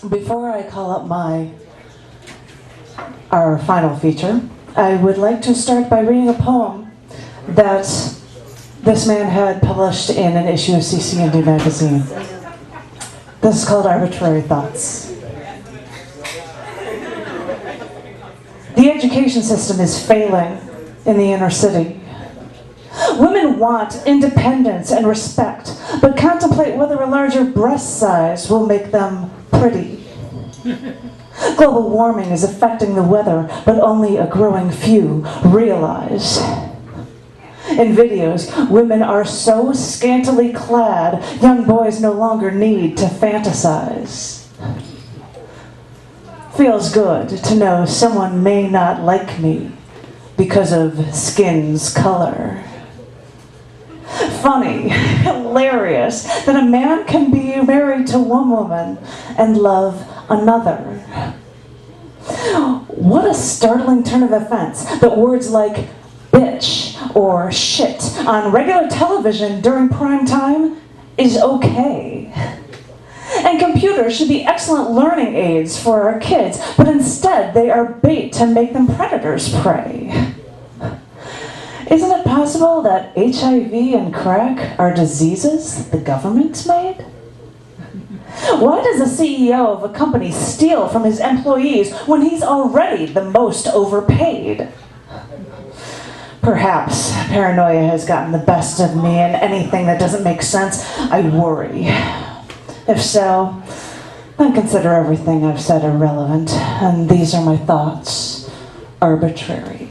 Before I call up our final feature, I would like to start by reading a poem that this man had published in an issue of CC&D magazine. This is called Arbitrary Thoughts. The education system is failing in the inner city. Women want independence and respect, but contemplate whether a larger breast size will make them pretty. Global warming is affecting the weather, but only a growing few realize. In videos, women are so scantily clad, young boys no longer need to fantasize. Feels good to know someone may not like me because of skin's color. Funny, hilarious, that a man can be married to one woman and love another. What a startling turn of events that words like bitch or shit on regular television during prime time is okay. And computers should be excellent learning aids for our kids, but instead they are bait to make them predators' prey. Isn't it possible that HIV and crack are diseases the government made? Why does the CEO of a company steal from his employees when he's already the most overpaid? Perhaps paranoia has gotten the best of me, and anything that doesn't make sense, I worry. If so, then consider everything I've said irrelevant, and these are my thoughts, arbitrary.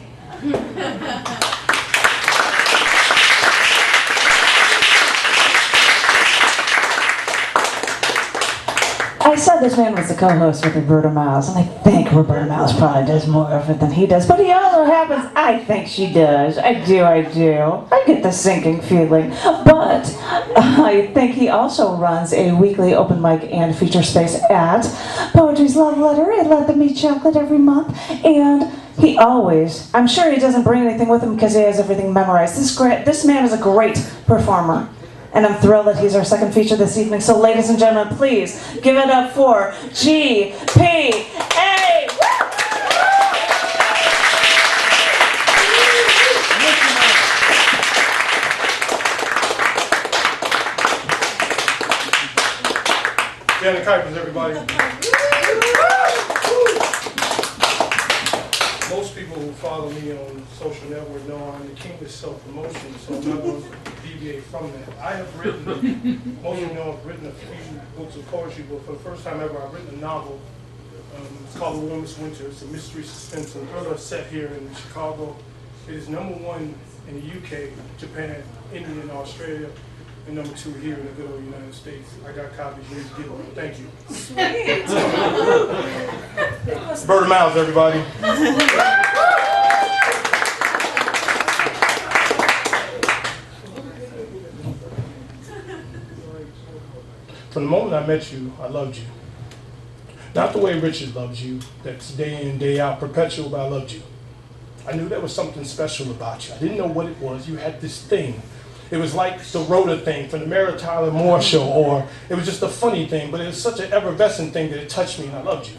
I said this man was the co-host with Roberta Miles, and I think Roberta Miles probably does more of it than he does, but he also happens, I think she does. I do. I get the sinking feeling. But I think he also runs a weekly open mic and feature space at Poetry's Love Letter at Let Them Eat Chocolate every month, and he always, I'm sure he doesn't bring anything with him because he has everything memorized. This man is a great performer. And I'm thrilled that he's our second feature this evening. So ladies and gentlemen, please give it up for G.P.A. Janet Kuipers, everybody. Most people who follow me on social network know I'm the king of self-promotion, so I'm not going to deviate from that. I have written, most of you know I've written a few books of poetry, but for the first time ever I've written a novel. It's called The Warmest Winter. It's a mystery suspense and thriller set here in Chicago. It is #1 in the UK, Japan, India, and Australia, and #2 here in the good old United States. I got copies, you need to get them. Thank you. Sweet. Roberta Miles, everybody. From the moment I met you, I loved you. Not the way Richard loves you, that's day in, day out, perpetual, but I loved you. I knew there was something special about you. I didn't know what it was. You had this thing. It was like the Rhoda thing from the Mary Tyler Moore show, or it was just a funny thing, but it was such an effervescent thing that it touched me and I loved you.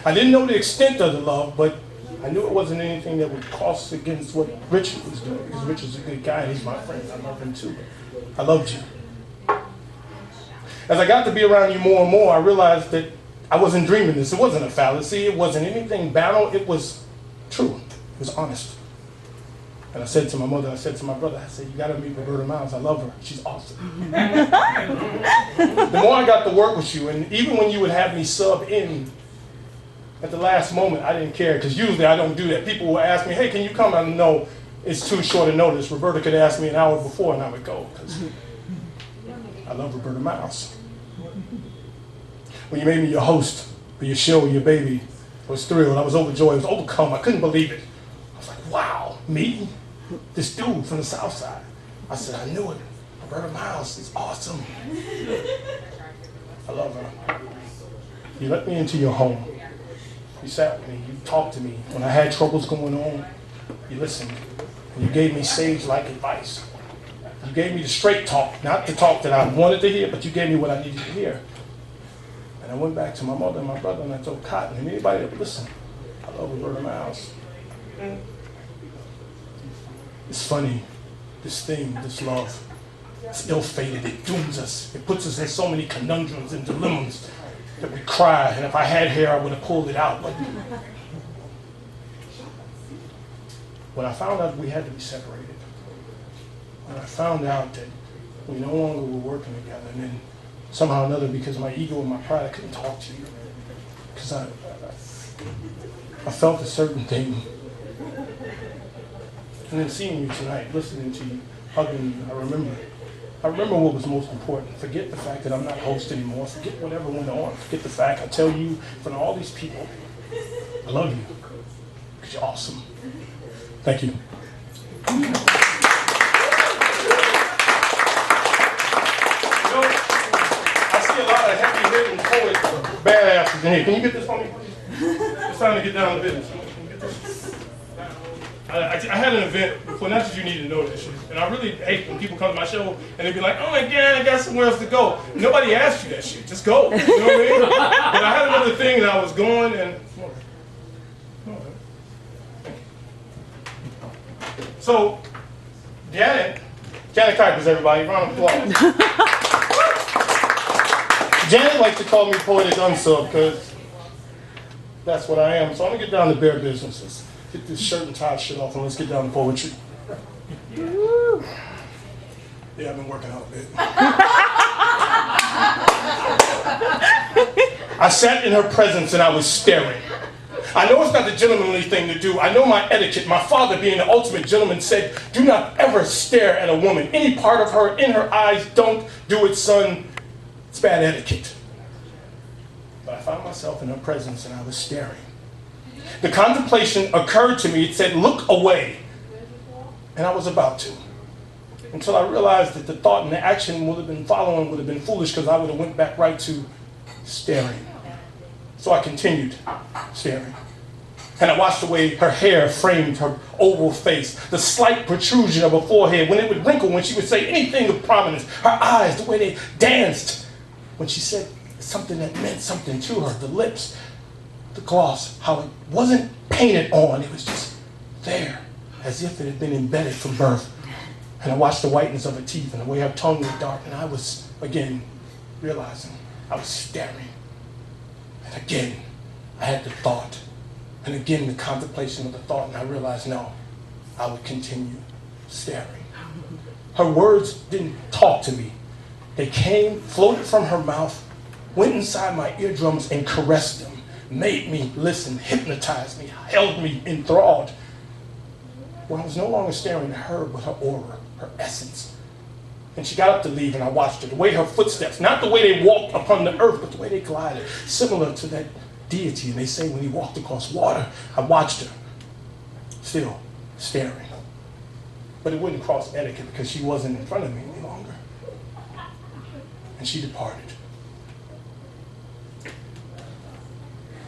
I didn't know the extent of the love, but I knew it wasn't anything that would cross against what Richard was doing, because Richard's a good guy and he's my friend. I love him too. I loved you. As I got to be around you more and more, I realized that I wasn't dreaming this. It wasn't a fallacy. It wasn't anything banal. It was true. It was honest. And I said to my mother, I said to my brother, I said, you got to meet Roberta Miles. I love her. She's awesome. The more I got to work with you, and even when you would have me sub in at the last moment, I didn't care, because usually I don't do that. People will ask me, hey, can you come? I know it's too short a notice. Roberta could ask me an hour before and I would go, because I love Roberta Miles. When you made me your host for your show, your baby, I was thrilled. I was overjoyed. I was overcome. I couldn't believe it. I was like, wow, me? This dude from the South Side. I said, I knew it. Roberta Miles is awesome. I love her. You let me into your home. You sat with me. You talked to me. When I had troubles going on, you listened. And you gave me sage-like advice. You gave me the straight talk, not the talk that I wanted to hear, but you gave me what I needed to hear. And I went back to my mother and my brother and I told Cotton and anybody that would listen, I love Roberta Miles. It's funny, this thing, this love, it's ill-fated, it dooms us. It puts us in so many conundrums and dilemmas that we cry, and if I had hair, I would have pulled it out. But when I found out we had to be separated, when I found out that we no longer were working together, and then somehow or another, because of my ego and my pride, I couldn't talk to you, because I felt a certain thing. And then seeing you tonight, listening to you, hugging you, I remember what was most important. Forget the fact that I'm not host anymore. Forget whatever went on. Forget the fact I tell you, in front of all these people, I love you, because you're awesome. Thank you. I see a lot of heavy-hitting poets, badasses in here. Can you get this for me, please? It's time to get down to business. I had an event before, not that you need to know this shit, and I really hate when people come to my show and they be like, oh my God, I got somewhere else to go. Nobody asked you that shit, just go, you know what I mean? But I had another thing and I was going and, so, Janet Kuipers, everybody, round of applause. Janet likes to call me poetic unsub because that's what I am, so I'm gonna get down to bare businesses. Get this shirt and tie shit off and let's get down to poetry. Yeah, I've been working out a bit. I sat in her presence and I was staring. I know it's not the gentlemanly thing to do. I know my etiquette. My father, being the ultimate gentleman, said, do not ever stare at a woman. Any part of her in her eyes, don't do it, son. It's bad etiquette. But I found myself in her presence and I was staring. The contemplation occurred to me. It said, look away. And I was about to. Until I realized that the thought and the action would have been following would have been foolish because I would have went back right to staring. So I continued staring. And I watched the way her hair framed her oval face, the slight protrusion of her forehead, when it would wrinkle, when she would say anything of prominence, her eyes, the way they danced, when she said something that meant something to her, the lips, the gloss, how it wasn't painted on, it was just there, as if it had been embedded from birth. And I watched the whiteness of her teeth and the way her tongue was dark, and I was, again, realizing I was staring. And again, I had the thought, and again, the contemplation of the thought, and I realized, no, I would continue staring. Her words didn't talk to me. They came, floated from her mouth, went inside my eardrums and caressed them. Made me listen, hypnotized me, held me enthralled. When I was no longer staring at her, but her aura, her essence. And she got up to leave and I watched her. The way her footsteps, not the way they walked upon the earth, but the way they glided, similar to that deity. And they say when he walked across water, I watched her, still staring. But it wouldn't cross etiquette because she wasn't in front of me any longer. And she departed.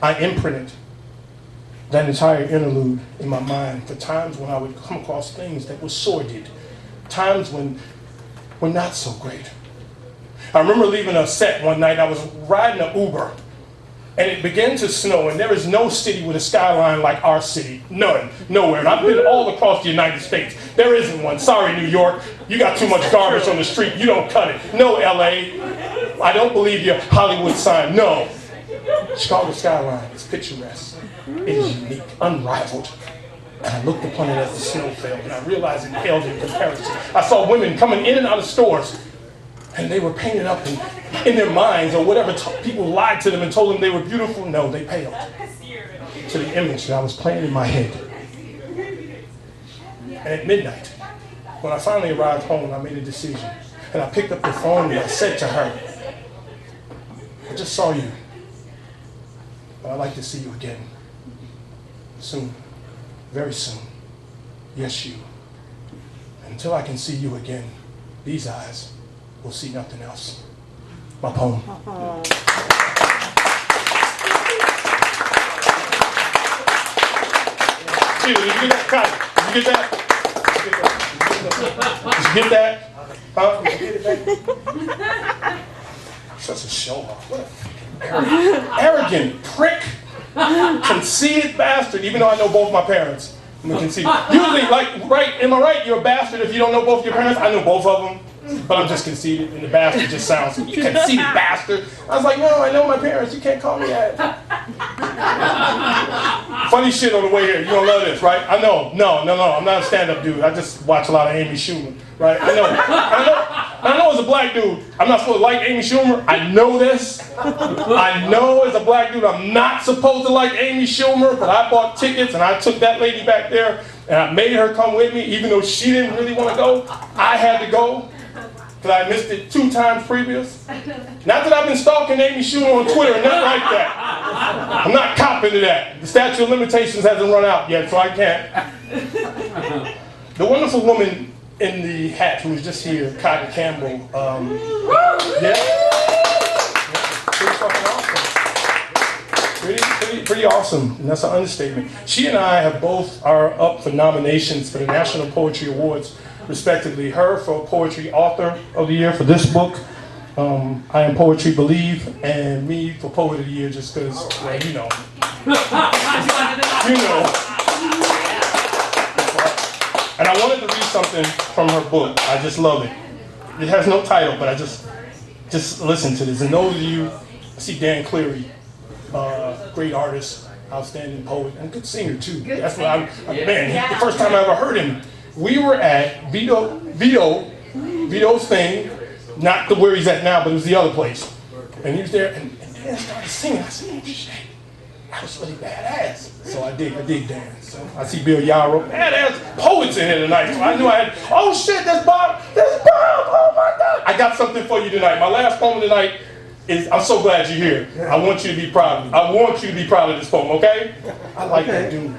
I imprinted that entire interlude in my mind for times when I would come across things that were sordid, times when were not so great. I remember leaving a set one night. I was riding an Uber, and it began to snow, and there is no city with a skyline like our city. None. Nowhere. And I've been all across the United States. There isn't one. Sorry, New York. You got too much garbage on the street. You don't cut it. No, LA. I don't believe your Hollywood sign. No. Chicago skyline is picturesque. It is unique, unrivaled. And I looked upon it as the snow fell, and I realized it paled in comparison. I saw women coming in and out of stores, and they were painted up in their minds, or whatever people lied to them and told them they were beautiful. No, they paled to the image that I was playing in my head. And at midnight, when I finally arrived home, I made a decision. And I picked up the phone and I said to her, I just saw you, but I'd like to see you again. Soon. Very soon. Yes, you. Until I can see you again, these eyes will see nothing else. My poem. Did you get that? Did you get that? Did you get that? Huh? Did you get it, baby? Such a show off. What a Arrogant prick, conceited bastard, even though I know both my parents. I'm a conceited. Usually, like, right, am I right? You're a bastard if you don't know both your parents. I know both of them, but I'm just conceited, and the bastard just sounds, you conceited bastard. I was like, no, I know my parents. You can't call me that. Funny shit on the way here. You're gonna love this, right? I know. No. I'm not a stand-up dude. I just watch a lot of Amy Schumer, right? I know as a black dude, I'm not supposed to like Amy Schumer. I know this. I know as a black dude, I'm not supposed to like Amy Schumer, but I bought tickets and I took that lady back there and I made her come with me, even though she didn't really want to go. I had to go because I missed it 2 times previous. Not that I've been stalking Amy Schumer on Twitter and nothing like that. I'm not copping to that. The statute of limitations hasn't run out yet, so I can't. The wonderful woman in the hat who was just here, Cotton Campbell. Yeah. Pretty fucking awesome. Pretty awesome, and that's an understatement. She and I have both are up for nominations for the National Poetry Awards, respectively. Her for Poetry Author of the Year for this book. I Am Poetry Believe, and me for Poet of the Year, just because, well, you know. You know. And I wanted to read something from her book. I just love it. It has no title, but I just listen to this. And those of you, I see Dan Cleary, great artist, outstanding poet, and good singer too. That's what man, the first time I ever heard him, we were at Vito's thing, not the where he's at now, but it was the other place. And he was there, and Dan started singing. I said, oh shit, that was really badass. So I dig Dan. So I see Bill Yarrow, badass poets in here tonight. So I knew I had, oh shit, that's Bob, oh my God. I got something for you tonight. My last poem tonight is, I'm so glad you're here. I want you to be proud. I want you to be proud of this poem, okay? I like that dude.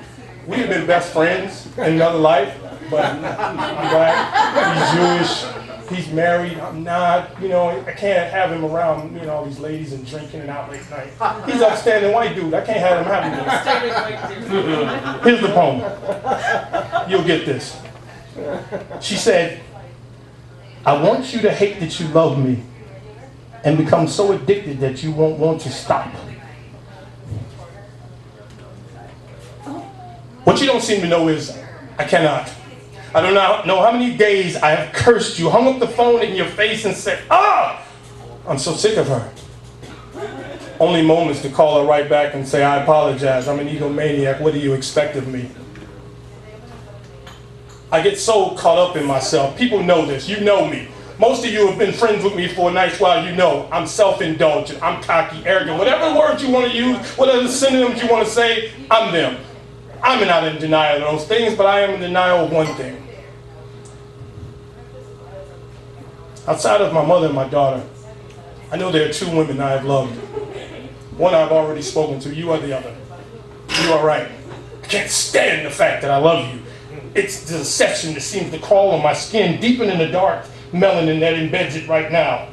We have been best friends in another life, but I'm black, he's Jewish, he's married, I'm not, you know, I can't have him around, you know, all these ladies and drinking and out late night. He's an upstanding white dude, I can't have him having this. Here's the poem. You'll get this. She said, I want you to hate that you love me and become so addicted that you won't want to stop. What you don't seem to know is, I cannot. I don't know how many days I have cursed you, hung up the phone in your face and said, I'm so sick of her. Only moments to call her right back and say, I apologize, I'm an egomaniac, what do you expect of me? I get so caught up in myself. People know this, you know me. Most of you have been friends with me for a nice while, you know. I'm self-indulgent, I'm cocky, arrogant, whatever words you want to use, whatever synonyms you want to say, I'm them. I'm not in denial of those things, but I am in denial of one thing. Outside of my mother and my daughter, I know there are 2 women I have loved. One I've already spoken to, you are the other. You are right. I can't stand the fact that I love you. It's the deception that seems to crawl on my skin, deep in the dark melanin that embeds it right now.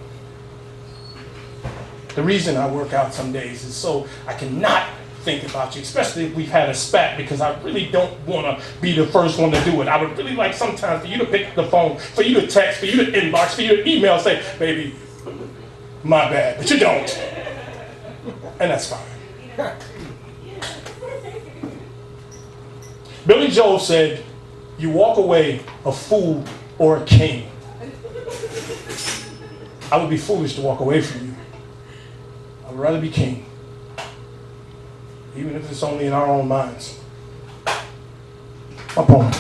The reason I work out some days is so I cannot think about you, especially if we've had a spat, because I really don't want to be the first one to do it. I would really like sometimes for you to pick up the phone, for you to text, for you to inbox, for you to email, say, baby, my bad, but you don't. And that's fine. Billy Joel said, you walk away a fool or a king. I would be foolish to walk away from you. I would rather be king. Even if it's only in our own minds. My poem.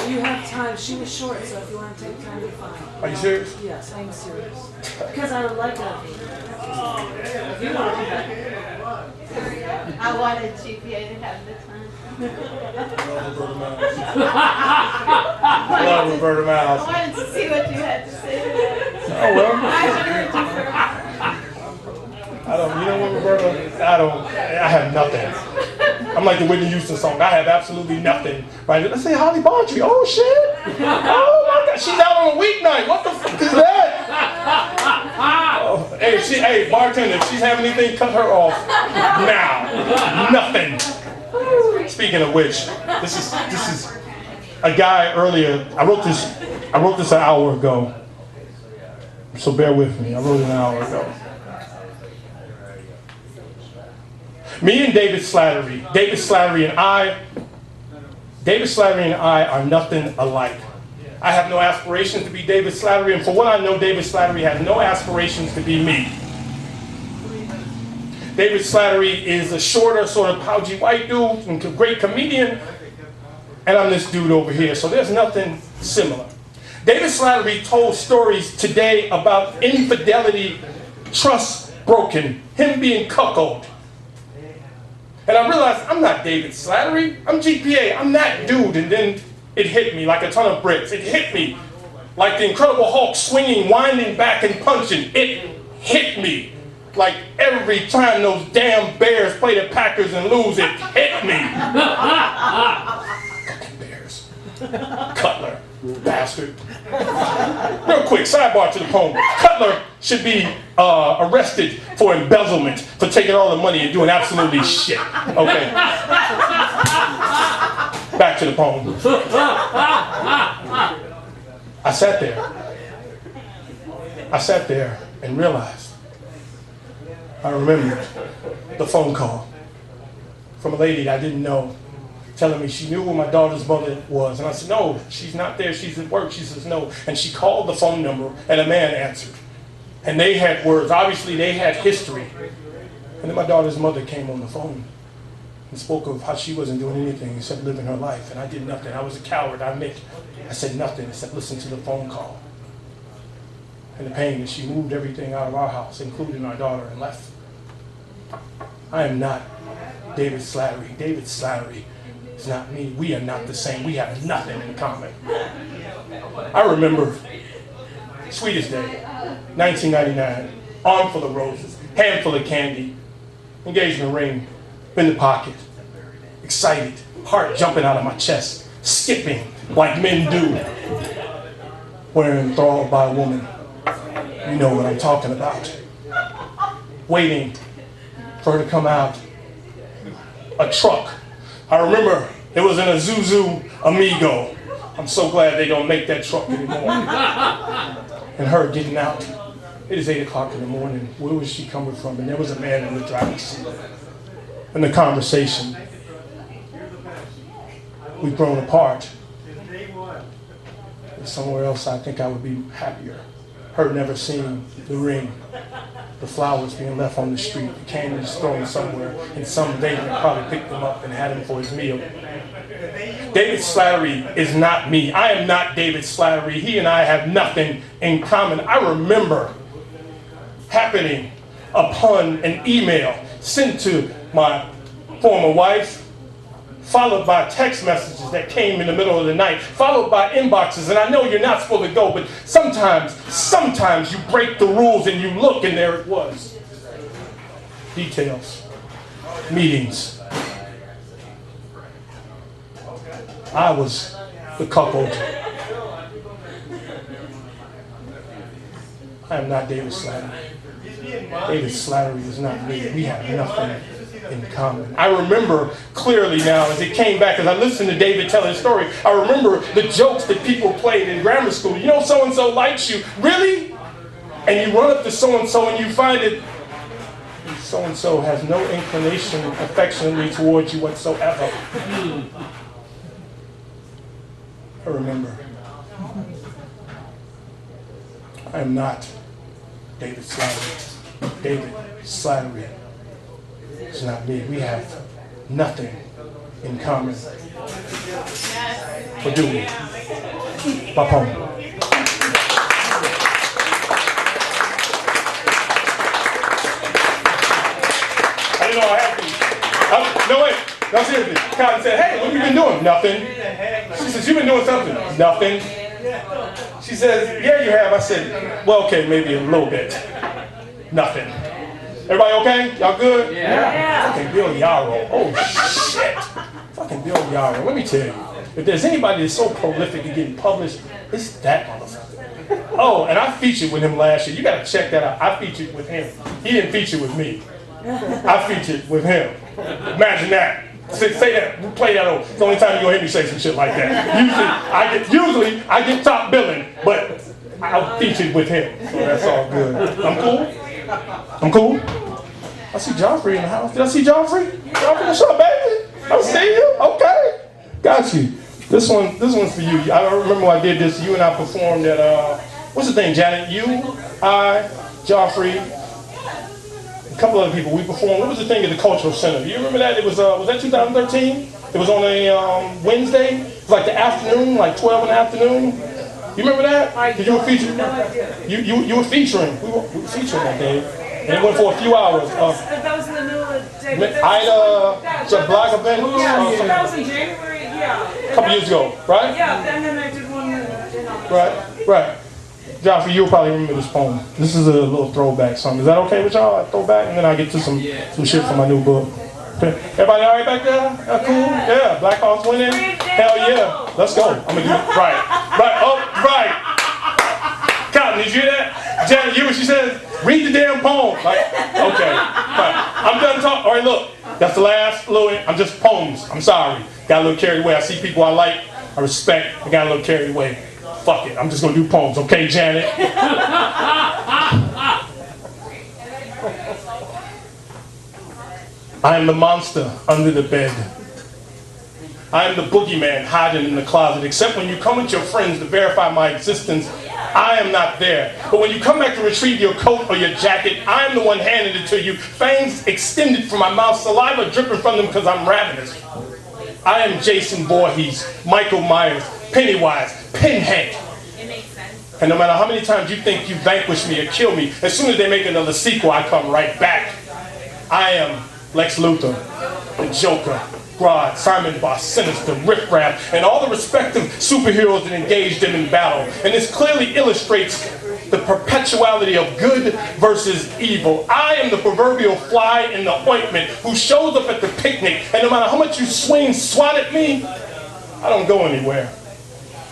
You have time. She was short, so if you want to take time, you're fine. Are you serious? Yes, I'm serious. Because I would like that. If you want to come back. I wanted G.P.A. to have the time. I love Roberta I Miles. wanted to see what you had to say. Oh well. I heard you I don't. You know what, Roberta? I have nothing. I'm like the Whitney Houston song. I have absolutely nothing. Right? Let's say Holly Baldry. Oh shit! Oh my God, she's out on a weeknight. What the fuck is that? Oh, hey, bartender, if she's having anything, cut her off now. Nothing. Speaking of which, this is a guy earlier, I wrote this an hour ago. So bear with me, I wrote it an hour ago. Me and David Slattery and I are nothing alike. I have no aspirations to be David Slattery, and for what I know, David Slattery has no aspirations to be me. David Slattery is a shorter, sort of pouchy white dude, and a great comedian, and I'm this dude over here, so there's nothing similar. David Slattery told stories today about infidelity, trust broken, him being cuckolded. And I realized I'm not David Slattery, I'm G.P.A, I'm that dude, and then it hit me like a ton of bricks. It hit me like the Incredible Hulk swinging, winding back and punching. It hit me like every time those damn Bears play the Packers and lose, it hit me. Fucking Bears. Cutler, bastard. Real quick, sidebar to the poem. Cutler should be arrested for embezzlement, for taking all the money and doing absolutely shit. Okay. Back to the poem. I sat there and realized, I remembered the phone call from a lady that I didn't know, telling me she knew where my daughter's mother was. And I said, no, she's not there, she's at work. She says, no. And she called the phone number, and a man answered. And they had words. Obviously, they had history. And then my daughter's mother came on the phone and spoke of how she wasn't doing anything except living her life. And I did nothing. I was a coward, I admit. I said nothing except listen to the phone call. And the pain that she moved everything out of our house, including our daughter, and left. I am not David Slattery. David Slattery is not me. We are not the same. We have nothing in common. I remember, sweetest day, 1999, armful of roses, handful of candy, engagement ring in the pocket, excited, heart jumping out of my chest, skipping like men do, when enthralled by a woman. You know what I'm talking about. Waiting for her to come out. A truck. I remember it was an Isuzu Amigo. I'm so glad they don't make that truck anymore. And her getting out. It is 8 o'clock in the morning. Where was she coming from? And there was a man in the driver's seat. And the conversation. We've grown apart. Somewhere else I think I would be happier. Her never seeing the ring, the flowers being left on the street, the candies thrown somewhere, and some vagrant probably picked them up and had him for his meal. David Slattery is not me. I am not David Slattery. He and I have nothing in common. I remember happening upon an email sent to my former wife, followed by text messages that came in the middle of the night, followed by inboxes. And I know you're not supposed to go, but sometimes you break the rules and you look and there it was. Details, meetings. I was the couple. I am not David Slattery. David Slattery is not me. We have nothing in common. I remember clearly now as it came back, as I listened to David tell his story, I remember the jokes that people played in grammar school. You know, so-and-so likes you. Really? And you run up to so-and-so and you find that so-and-so has no inclination affectionately towards you whatsoever. I remember. I am not David Slattery. David Slattery is not me. We have nothing in common. Or do we? My poem. I didn't know I had to. No, wait. No, seriously. Cotton said, hey, what have you been doing? Nothing. She says, you've been doing something. Nothing. She says, yeah, you have. I said, well, okay, maybe a little bit. Nothing. Everybody okay? Y'all good? Yeah. Fucking Bill Yarrow. Oh, shit. Fucking Bill Yarrow. Let me tell you. If there's anybody that's so prolific in getting published, it's that motherfucker. Oh, and I featured with him last year. You got to check that out. I featured with him. He didn't feature with me. I featured with him. Imagine that. Say that. Play that over. It's the only time you're gonna hear me say some shit like that. Usually I get top billing, but I'll feature with him. So that's all good. I'm cool. I'm cool. I see Joffrey in the house. Did I see Joffrey? Joffrey, what's up, baby? I see you. Okay. Got you. This one's for you. I don't remember when I did this. You and I performed at what's the thing, Janet? You, I, Joffrey, a couple other people. We performed. What was the thing at the Cultural Center? You remember that? It was that 2013? It was on a Wednesday. It was like the afternoon, like 12 in the afternoon. You remember that? Did you were featuring? No idea. You were featuring. We were featuring that day, and it went for a few hours. That was in the middle of the day. It's a black event. Yeah, that was in January. Yeah. A couple years ago, right? Yeah, and then I did one. Right. Joffrey, you'll probably remember this poem. This is a little throwback song. Is that okay with y'all? A throwback, and then I get to some shit from my new book. Okay. Everybody all right back there? Cool? Yeah. Black Hawks winning? Hell yeah. Let's go. I'm gonna do it. Right. Cotton, did you hear that? Janet, you hear what she says? Read the damn poem. Like, okay. Right. I'm done talking. All right, look. That's the last little. I'm just poems. I'm sorry. Got a little carried away. I see people I like, I respect. I got a little carried away. Fuck it. I'm just gonna do poems. Okay, Janet? I am the monster under the bed. I am the boogeyman hiding in the closet. Except when you come with your friends to verify my existence, I am not there. But when you come back to retrieve your coat or your jacket, I am the one handing it to you. Fangs extended from my mouth, saliva dripping from them because I'm ravenous. I am Jason Voorhees, Michael Myers, Pennywise, Pinhead. And no matter how many times you think you vanquish me or kill me, as soon as they make another sequel, I come right back. I am Lex Luthor, the Joker, Grodd, Simon Boss, Sinister, Riff Raff, and all the respective superheroes that engaged them in battle. And this clearly illustrates the perpetuality of good versus evil. I am the proverbial fly in the ointment who shows up at the picnic, and no matter how much you swat at me, I don't go anywhere.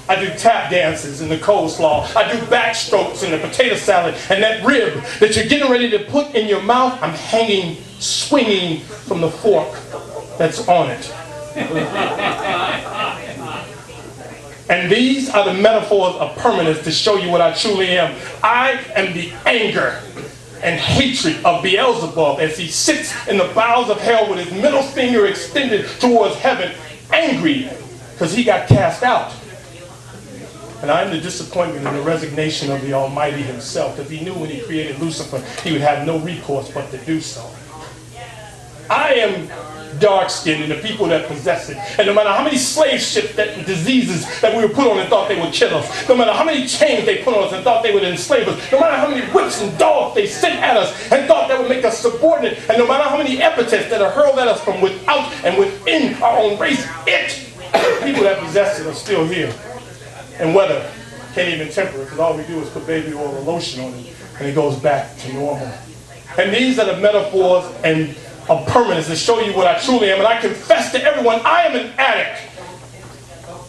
I do tap dances in the coleslaw. I do backstrokes in the potato salad. And that rib that you're getting ready to put in your mouth, I'm hanging, swinging from the fork that's on it. And these are the metaphors of permanence to show you what I truly am. I am the anger and hatred of Beelzebub as he sits in the bowels of hell with his middle finger extended towards heaven, angry because he got cast out. And I am the disappointment and the resignation of the Almighty himself, because he knew when he created Lucifer, he would have no recourse but to do so. I am dark-skinned and the people that possess it. And no matter how many slave ships that diseases that we were put on and thought they would kill us, no matter how many chains they put on us and thought they would enslave us, no matter how many whips and dogs they sent at us and thought that would make us subordinate, and no matter how many epithets that are hurled at us from without and within our own race, the people that possess it are still here. And weather can't even temper it, because all we do is put baby oil or lotion on it, and it goes back to normal. And these are the metaphors and of permanence that show you what I truly am. And I confess to everyone, I am an addict.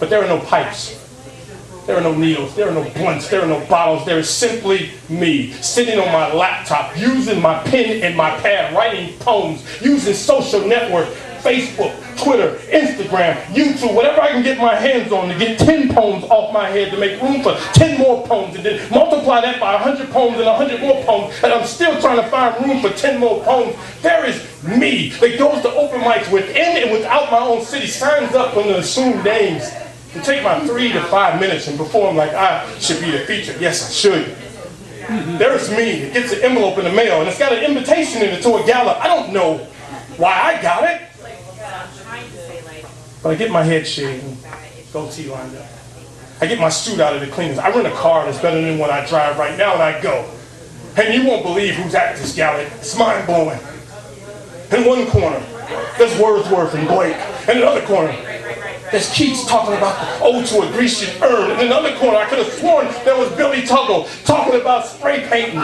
But there are no pipes. There are no needles. There are no blunts. There are no bottles. There is simply me, sitting on my laptop, using my pen and my pad, writing poems, using social network, Facebook, Twitter, Instagram, YouTube, whatever I can get my hands on to get 10 poems off my head to make room for 10 more poems, and then multiply that by 100 poems and 100 more poems, and I'm still trying to find room for 10 more poems. There is me that goes to open mics within and without my own city, signs up on the assumed names to take my 3 to 5 minutes and perform like I should be the feature. Yes, I should. There's me that gets an envelope in the mail, and it's got an invitation in it to a gala. I don't know why I got it. But I get my head shaved and goatee lined up. I get my suit out of the cleaners. I rent a car that's better than one I drive right now, and I go. And you won't believe who's at this gala. It's mind-blowing. In one corner, there's Wordsworth and Blake. In another corner, there's Keats talking about the ode to a Grecian urn. In another corner, I could have sworn there was Billy Tuggle talking about spray painting.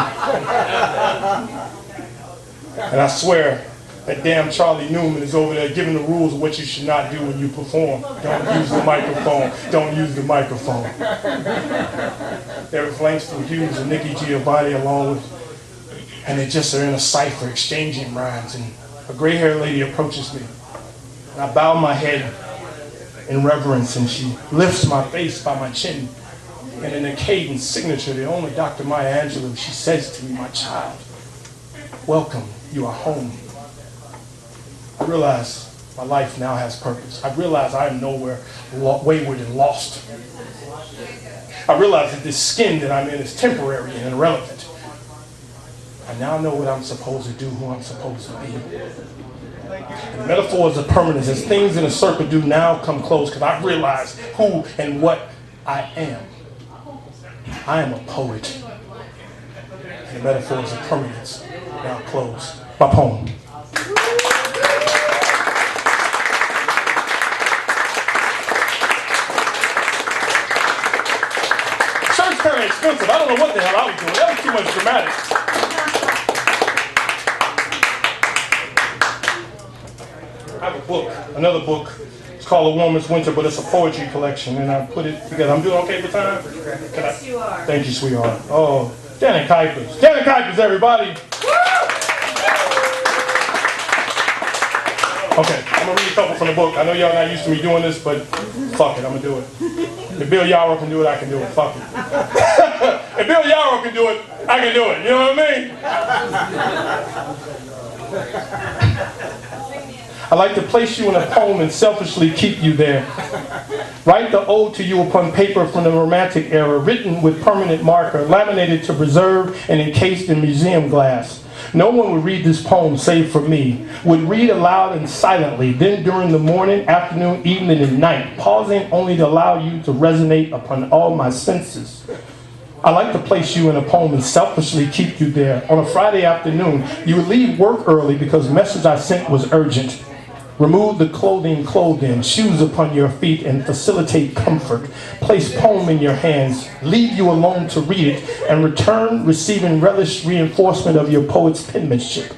And I swear, that damn Charlie Newman is over there giving the rules of what you should not do when you perform. Don't use the microphone. Don't use the microphone. There is Langston Hughes and Nikki Giovanni along with, and they just are in a cipher exchanging rhymes, and a gray-haired lady approaches me. And I bow my head in reverence, and she lifts my face by my chin. And in a cadence signature, the only Dr. Maya Angelou, she says to me, "My child, welcome, you are home." I realize my life now has purpose. I realize I am nowhere wayward and lost. I realize that this skin that I'm in is temporary and irrelevant. I now know what I'm supposed to do, who I'm supposed to be. And metaphors of permanence, as things in a circle do now come close, because I realize who and what I am. I am a poet. And the metaphors of permanence now close. My poem. Shirt's kind of expensive. I don't know what the hell I was doing. That was too much dramatic. I have a book, another book. It's called The Warmest Winter, but it's a poetry collection, and I put it together. I'm doing okay for time? Yes, you are. Thank you, sweetheart. Oh, Janet Kuipers. Janet Kuipers, everybody. Okay, I'm going to read a couple from the book. I know y'all not used to me doing this, but fuck it, I'm going to do it. If Bill Yarrow can do it, I can do it. Fuck it. If Bill Yarrow can do it, I can do it. You know what I mean? I like to place you in a poem and selfishly keep you there. Write the ode to you upon paper from the Romantic era, written with permanent marker, laminated to preserve and encased in museum glass. No one would read this poem save for me, would read aloud and silently, then during the morning, afternoon, evening, and night, pausing only to allow you to resonate upon all my senses. I like to place you in a poem and selfishly keep you there. On a Friday afternoon, you would leave work early because the message I sent was urgent. Remove the clothing clothed in, shoes upon your feet, and facilitate comfort. Place poem in your hands, leave you alone to read it, and return receiving relish reinforcement of your poet's penmanship.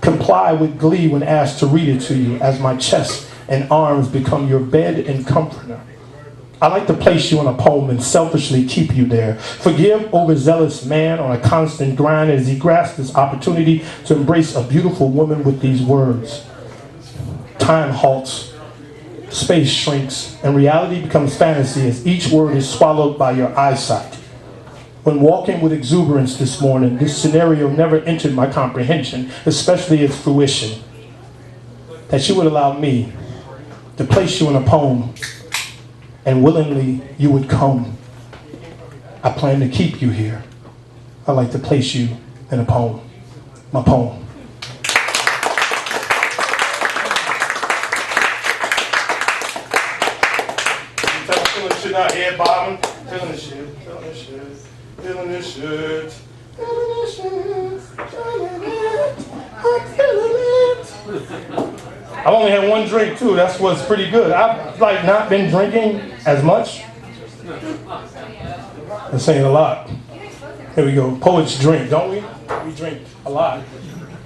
Comply with glee when asked to read it to you, as my chest and arms become your bed and comforter. I like to place you in a poem and selfishly keep you there. Forgive overzealous man on a constant grind as he grasps this opportunity to embrace a beautiful woman with these words. Time halts, space shrinks, and reality becomes fantasy as each word is swallowed by your eyesight. When walking with exuberance this morning, this scenario never entered my comprehension, especially its fruition. That you would allow me to place you in a poem, and willingly you would come. I plan to keep you here. I like to place you in a poem. My poem. Not head bobbing, feeling this shit, feeling this shit, feeling this shit, feeling this shit, feeling it, I'm feeling it. I've only had one drink too, that's what's pretty good. I've not been drinking as much. That's saying a lot. Here we go, poets drink, don't we? We drink a lot.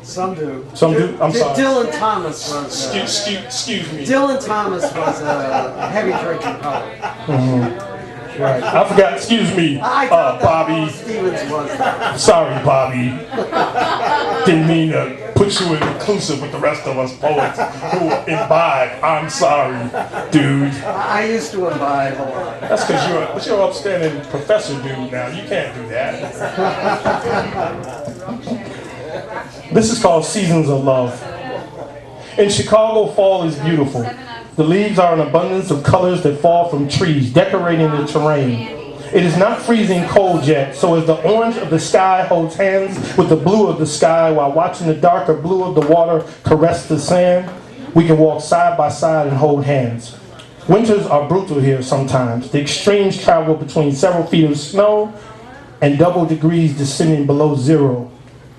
Some do. Some do? I'm sorry. Dylan Thomas was. Excuse me. Dylan Thomas was a heavy drinking poet. Mm-hmm. Right. I forgot. Excuse me, Bobby. Stevens was. Sorry, Bobby. Didn't mean to put you in inclusive with the rest of us poets who imbibe. I'm sorry, dude. I used to imbibe a lot. That's because you're an upstanding professor dude now. You can't do that. This is called Seasons of Love. In Chicago, fall is beautiful. The leaves are an abundance of colors that fall from trees, decorating the terrain. It is not freezing cold yet, so as the orange of the sky holds hands with the blue of the sky while watching the darker blue of the water caress the sand, we can walk side by side and hold hands. Winters are brutal here sometimes. The extremes travel between several feet of snow and double degrees descending below zero.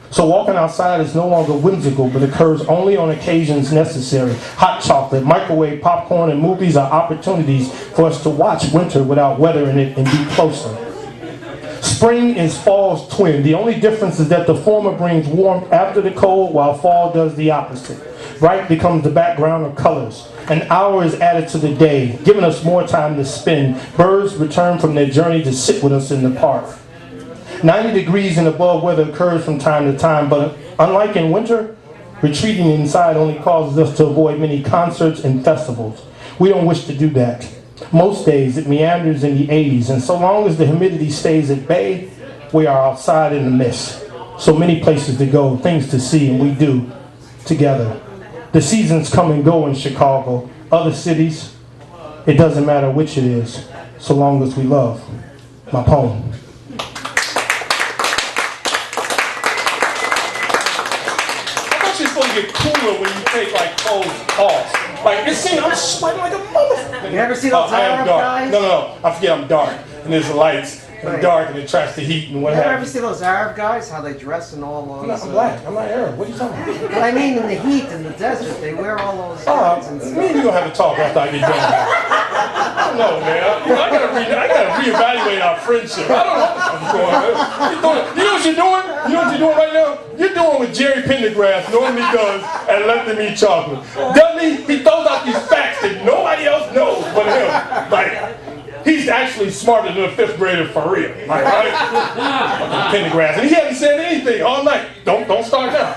So walking outside is no longer whimsical, but occurs only on occasions necessary. Hot chocolate, microwave popcorn, and movies are opportunities for us to watch winter without weathering it and be closer. Spring is fall's twin. The only difference is that the former brings warmth after the cold, while fall does the opposite. Bright becomes the background of colors. An hour is added to the day, giving us more time to spend. Birds return from their journey to sit with us in the park. 90 degrees and above weather occurs from time to time, but unlike in winter, Retreating inside only causes us to avoid many concerts and festivals. We don't wish to do that. Most days it meanders in the 80s, and so long as the humidity stays at bay, we are outside in the mist. So many places to go, things to see, and we do together. The seasons come and go in Chicago. Other cities, it doesn't matter which it is, so long as we love. My poem. You're supposed to get cooler when you take like clothes off. Like it seems I'm sweating like a motherfucker. You ever see those I am Arab dark. guys? No. I forget I'm dark. And there's the lights. And I'm Right. dark and it traps the heat and what You ever have you. see those Arab guys? How they dress in all those. I'm black. I'm not Arab. What are you talking about? But I mean, in the heat in the desert, they wear all those skirts and Me stuff. and you gonna have to talk after I get done. I don't know, man. I gotta reevaluate our friendship. I don't know what's going on. You know what you're doing? You know what you're doing right now? You're doing what Jerry Pendergrass normally does and let them eat chocolate. Doesn't he? He throws out these facts that nobody else knows but him. Like, he's actually smarter than a fifth grader for real. Like, right? Pendergrass. And he hasn't said anything all night. Don't start now.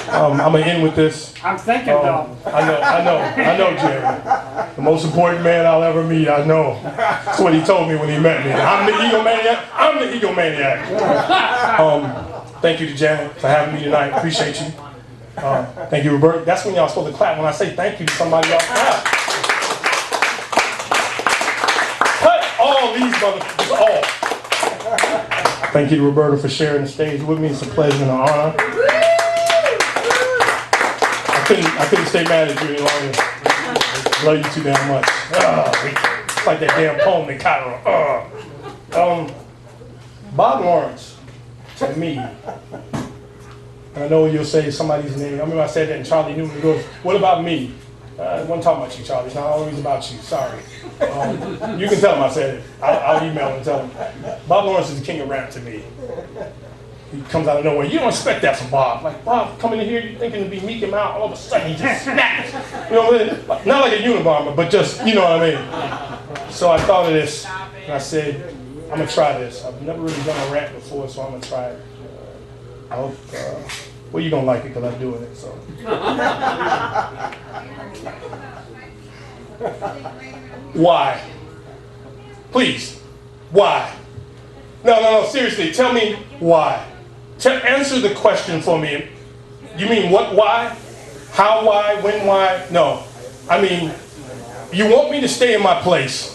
I'm gonna end with this. I'm thinking though. I know, Jerry. The most important man I'll ever meet, I know. That's what he told me when he met me. I'm the egomaniac. I'm the egomaniac. Thank you to Janet for having me tonight. Appreciate you. Thank you, Robert. That's when y'all supposed to clap. When I say thank you to somebody, y'all clap. Cut all these motherfuckers off. Thank you to Roberta for sharing the stage with me. It's a pleasure and an honor. I couldn't stay mad at you any longer. Love you too damn much. It's like that damn poem they caught on. Bob Lawrence, to me, and I know you'll say somebody's name. I remember I said that and Charlie Newman goes, what about me? I wasn't talking about you, Charlie. It's not always about you. Sorry. You can tell him I said it. I'll email him and tell him. Bob Lawrence is the king of rap to me. He comes out of nowhere. You don't expect that from Bob. Like, Bob coming in here, you thinking to be meek and mild, all of a sudden he just snaps. You know what I mean? Not like a Unabomber, but just, you know what I mean? So I thought of this, and I said, I'm going to try this. I've never really done a rap before, so I'm going to try it. I hope, well, you're going to like it because I'm doing it, so. Why? Please, why? No, seriously, tell me why. Answer the question for me. You mean what, why? How, why, when, why? No. I mean, you want me to stay in my place.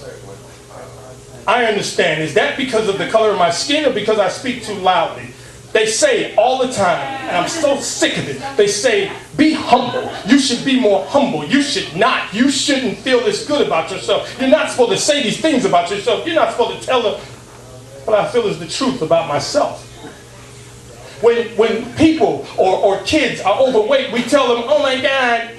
I understand. Is that because of the color of my skin or because I speak too loudly? They say all the time, and I'm so sick of it, they say, be humble. You should be more humble. You should not. You shouldn't feel this good about yourself. You're not supposed to say these things about yourself. You're not supposed to tell them what I feel is the truth about myself. When people or kids are overweight, we tell them, oh my God,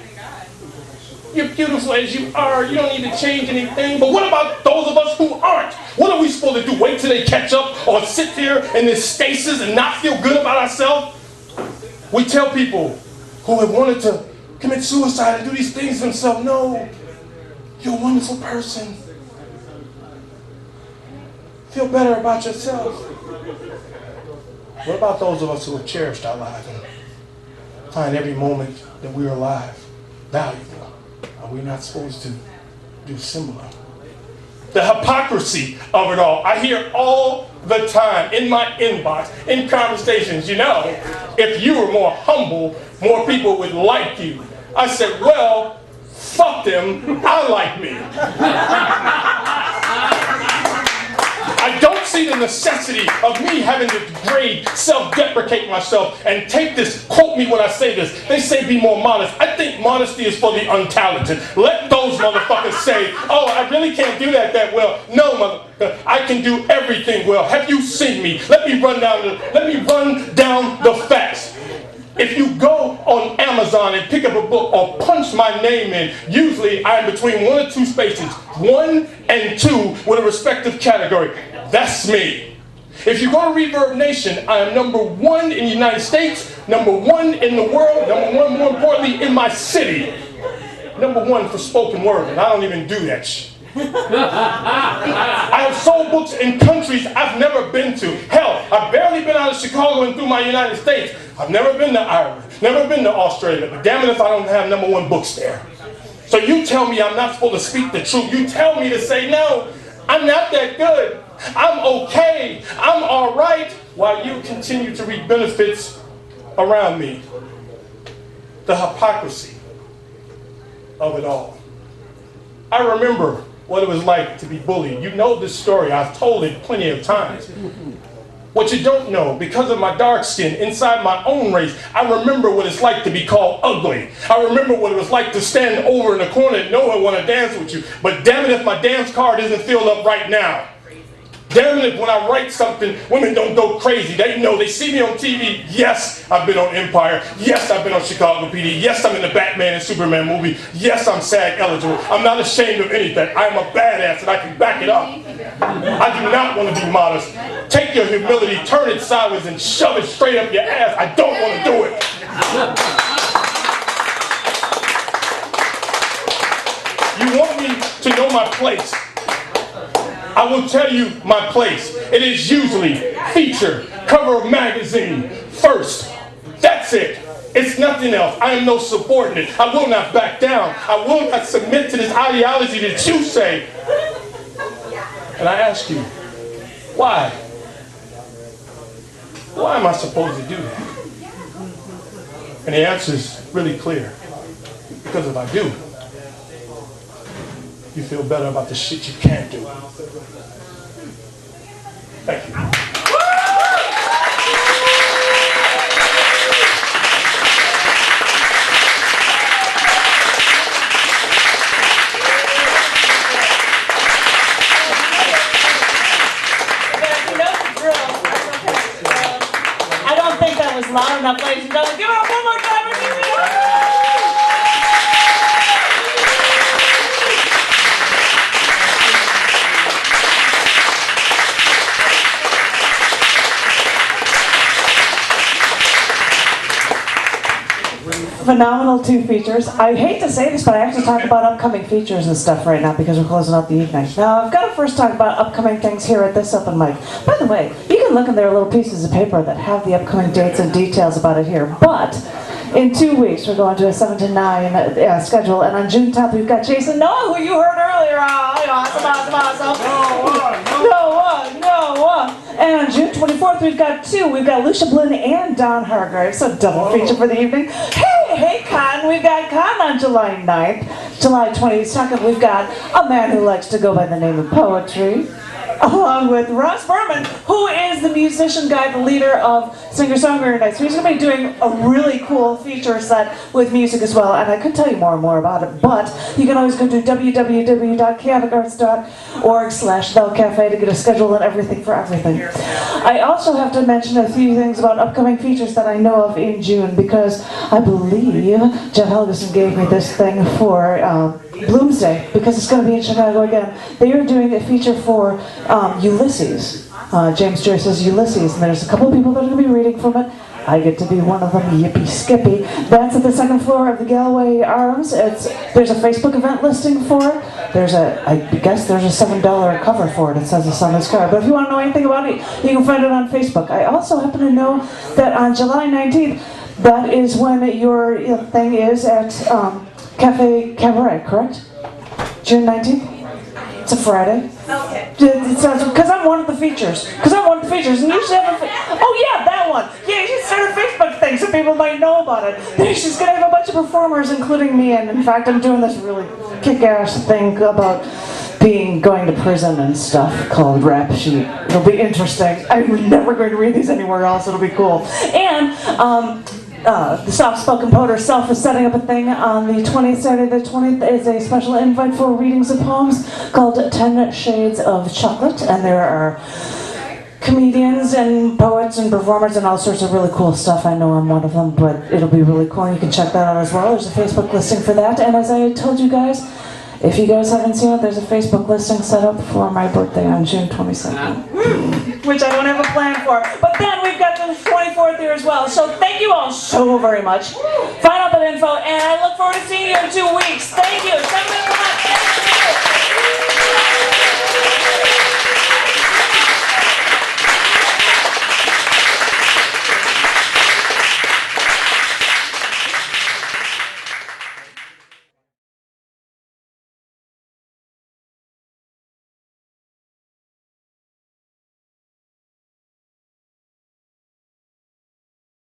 you're beautiful as you are. You don't need to change anything. But what about those of us who aren't? What are we supposed to do? Wait till they catch up or sit there in this stasis and not feel good about ourselves? We tell people who have wanted to commit suicide and do these things themselves, no, you're a wonderful person. Feel better about yourself. What about those of us who have cherished our lives and find every moment that we're alive valuable? Are we not supposed to do similar? The hypocrisy of it all. I hear all the time in my inbox, in conversations, you know, if you were more humble, more people would like you. I said, well, fuck them, I like me. I don't see the necessity of me having to degrade, self-deprecate myself, and take this, quote me when I say this, they say be more modest. I think modesty is for the untalented. Let those motherfuckers say, oh, I really can't do that well. No, motherfucker, I can do everything well. Have you seen me? Let me run down the facts. If you go on Amazon and pick up a book or punch my name in, usually I'm between 1 or 2 spaces, 1 and 2 with a respective category. That's me. If you go to Reverb Nation, I am #1 in the United States, #1 in the world, #1 more importantly in my city. #1 for spoken word, and I don't even do that shit. I have sold books in countries I've never been to. Hell, I've barely been out of Chicago and through my United States. I've never been to Ireland, never been to Australia, but damn it if I don't have #1 books there. So you tell me I'm not supposed to speak the truth. You tell me to say, no, I'm not that good. I'm okay. I'm all right, while you continue to reap benefits around me. The hypocrisy of it all. I remember what it was like to be bullied. You know this story. I've told it plenty of times. What you don't know, because of my dark skin inside my own race, I remember what it's like to be called ugly. I remember what it was like to stand over in the corner and no one want to dance with you. But damn it if my dance card isn't filled up right now. Damn it if when I write something, women don't go crazy. They know, they see me on TV. Yes, I've been on Empire. Yes, I've been on Chicago PD. Yes, I'm in the Batman and Superman movie. Yes, I'm SAG eligible. I'm not ashamed of anything. I am a badass and I can back it up. I do not want to be modest. Take your humility, turn it sideways and shove it straight up your ass. I don't want to do it. You want me to know my place? I will tell you my place. It is usually feature, cover of magazine, first. That's it. It's nothing else. I am no subordinate. I will not back down. I will not submit to this ideology that you say. And I ask you, why? Why am I supposed to do that? And the answer is really clear. Because if I do, you feel better about the shit you can't do. Thank you. I don't think that was loud enough, ladies and gentlemen. Give it up one more time for G.P.A. Phenomenal 2 features. I hate to say this, but I have to talk about upcoming features and stuff right now because we're closing out the evening. Now, I've got to first talk about upcoming things here at this open mic. By the way, you can look in their little pieces of paper that have the upcoming dates and details about it here. But in 2 weeks, we're going to a 7 to 9 schedule, and on June 10th, we've got Jason Noah, who you heard earlier. Oh, awesome. No. And on June 24th, we've got 2. We've got Lucia Blinn and Don Hargrave, so double feature for the evening. Hey, Con, we've got Con on July 9th. July 22nd, we've got a man who likes to go by the name of Poetry, along with Ross Berman, who is the musician guy, the leader of Singer-Songwriter Night. So he's going to be doing a really cool feature set with music as well, and I could tell you more and more about it, but you can always go to www.chaoticarts.org/TheCafe to get a schedule and everything for everything. I also have to mention a few things about upcoming features that I know of in June, because I believe Jeff Helgeson gave me this thing for Bloomsday, because it's going to be in Chicago again. They are doing a feature for Ulysses, James Joyce's Ulysses, and there's a couple of people that are going to be reading from it. I get to be one of them, yippee skippy. That's at the 2nd floor of the Galway Arms. There's a Facebook event listing for it. I guess there's a $7 cover for it. It says it's on this card. But if you want to know anything about it, you can find it on Facebook. I also happen to know that on July 19th, that is when your thing is at Chicago Cabaret, correct? June 19th? It's a Friday. Okay. It sounds, because I'm one of the features. And usually have oh yeah, that one. Yeah, you should start a Facebook thing so people might know about it. She's going to have a bunch of performers, including me, and in fact, I'm doing this really kick-ass thing about going to prison and stuff called Rap Sheet. It'll be interesting. I'm never going to read these anywhere else. It'll be cool. And the Soft-Spoken Poet herself is setting up a thing on the 20th, Saturday the 20th. Is a special invite for readings of poems called 10 Shades of Chocolate, and there are comedians and poets and performers and all sorts of really cool stuff. I know I'm one of them, but it'll be really cool. You can check that out as well. There's a Facebook listing for that, and as I told you guys, if you guys haven't seen it, there's a Facebook listing set up for my birthday on June 22nd. Which I don't have a plan for. But then we've got the 24th here as well. So thank you all so very much. Find out that info, and I look forward to seeing you in 2 weeks. Thank you.